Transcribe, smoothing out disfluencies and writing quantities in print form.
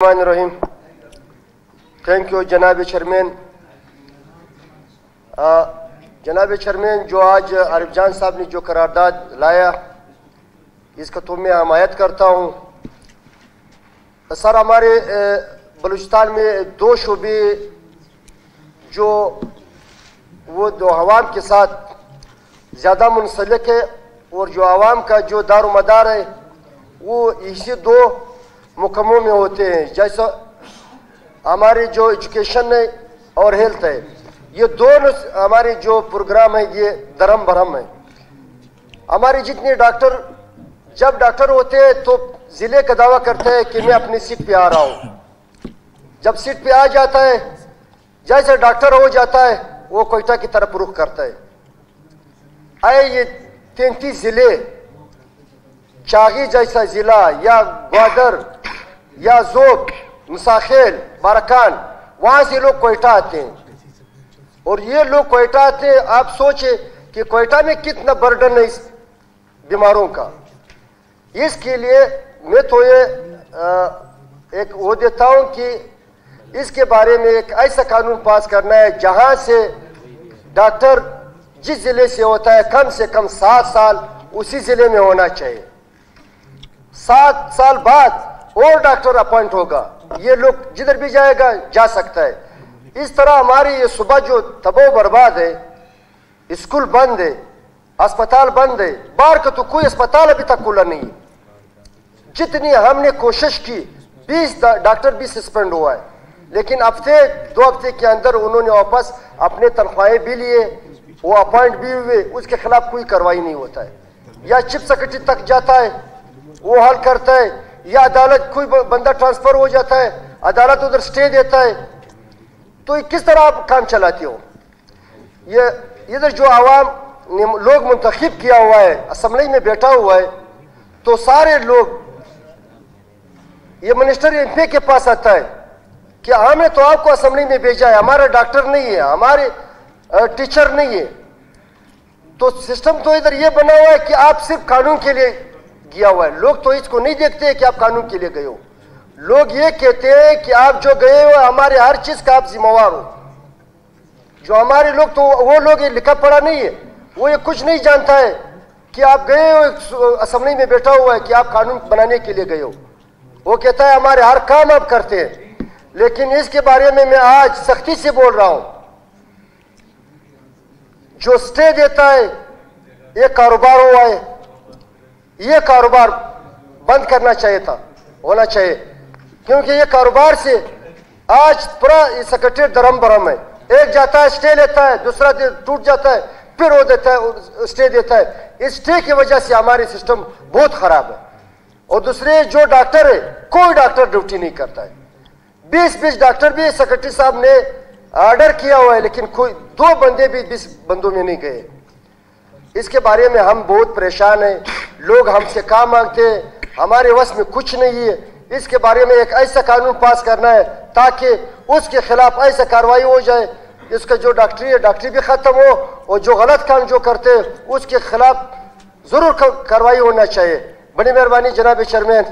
Rahim. Thank you जनाब chairman. जनाब chairman, जो आज आरिफ जान साहब ने जो करारदाद लाया, इसका तो मैं हमायत करता हूँ। सर, हमारे बलूचिस्तान में दो शोबे जो वो दो अवाम के साथ ज़्यादा मुंसलिक है और जो आवाम का जो दारो मदार है वो इसी दो मुकम्मों में होते हैं, जैसा हमारी जो एजुकेशन है और हेल्थ है। ये दोनों हमारे जो प्रोग्राम है ये दरम भरम है। हमारे जितने डॉक्टर जब डॉक्टर होते हैं तो ज़िले का दावा करते हैं कि मैं अपनी सीट पे आ रहा हूँ। जब सीट पे आ जाता है, जैसे डॉक्टर हो जाता है, वो कोयटा की तरफ रुख करता है। आए ये 33 ज़िले, चागी जैसा ज़िला या ग्वादर या जोब, मुसाखेल, बारकान, वहाँ से लोग कोयटा आते हैं और ये लोग कोयटा आते हैं। आप सोचे कि कोयटा में कितना बर्डन है इस बीमारों का। इसके लिए मैं तो ये एक वो देता हूँ कि इसके बारे में एक ऐसा कानून पास करना है जहाँ से डॉक्टर जिस ज़िले से होता है कम से कम 7 साल उसी ज़िले में होना चाहिए। 7 साल बाद और डॉक्टर अपॉइंट होगा, ये लोग जिधर भी जाएगा जा सकता है। इस तरह हमारी ये सुबह जो तबाह बर्बाद है, स्कूल बंद है, अस्पताल बंद है। बाहर का तो कोई अस्पताल अभी तक खुला नहीं है। जितनी हमने कोशिश की, 20 डॉक्टर भी सस्पेंड हुआ है, लेकिन हफ्ते 2 हफ्ते के अंदर उन्होंने वापस अपने तनख्वाहें भी लिए, वो अपॉइंट भी हुए, उसके खिलाफ कोई कार्रवाई नहीं होता है। या चीफ सेक्रेटरी तक जाता है, वो हल करता है, या अदालत कोई बंदा ट्रांसफर हो जाता है, अदालत उधर स्टे देता है। तो किस तरह आप काम चलाते हो? ये इधर जो आवाम ने लोग मुंतखब किया हुआ है, असेंबली में बैठा हुआ है, तो सारे लोग ये मिनिस्टर एमपी के पास आता है कि हमने तो आपको असेंबली में भेजा है, हमारा डॉक्टर नहीं है, हमारे टीचर नहीं है। तो सिस्टम तो इधर ये बना हुआ है कि आप सिर्फ कानून के लिए गया हुआ है। लोग तो इसको नहीं देखते कि आप कानून के लिए गए हो। लोग ये कहते हैं कि आप जो गए हो हमारे हर चीज का आप जिम्मेवार हो। जो हमारे लोग तो वो लोग ये लिखा पढ़ा नहीं है, वो ये कुछ नहीं जानता है कि आप गए हो, असेंबली में बैठा हुआ है कि आप कानून बनाने के लिए गए हो। वो कहता है हमारे हर काम आप करते हैं। लेकिन इसके बारे में मैं आज सख्ती से बोल रहा हूं, जो स्टे देता है ये कारोबार हुआ है, ये कारोबार बंद करना चाहिए था, होना चाहिए। क्योंकि ये कारोबार से आज पूरा सेक्रेटरी दरम भरम है। एक जाता है स्टे लेता है, दूसरा टूट जाता है, फिर वो देता है स्टे देता है। इस स्टे की वजह से हमारी सिस्टम बहुत खराब है। और दूसरे जो डॉक्टर है, कोई डॉक्टर ड्यूटी नहीं करता है। 20 डॉक्टर भी सेक्रेटरी साहब ने ऑर्डर किया हुआ है, लेकिन कोई 2 बंदे भी 20 बंदों में नहीं गए। इसके बारे में हम बहुत परेशान हैं। लोग हमसे काम मांगते हैं, हमारे वश में कुछ नहीं है। इसके बारे में एक ऐसा कानून पास करना है ताकि उसके खिलाफ ऐसा कार्रवाई हो जाए, इसका जो डॉक्टरी है डॉक्टरी भी खत्म हो, और जो गलत काम जो करते हैं उसके खिलाफ जरूर कार्रवाई होना चाहिए। बड़ी मेहरबानी जनाब चेयरमैन।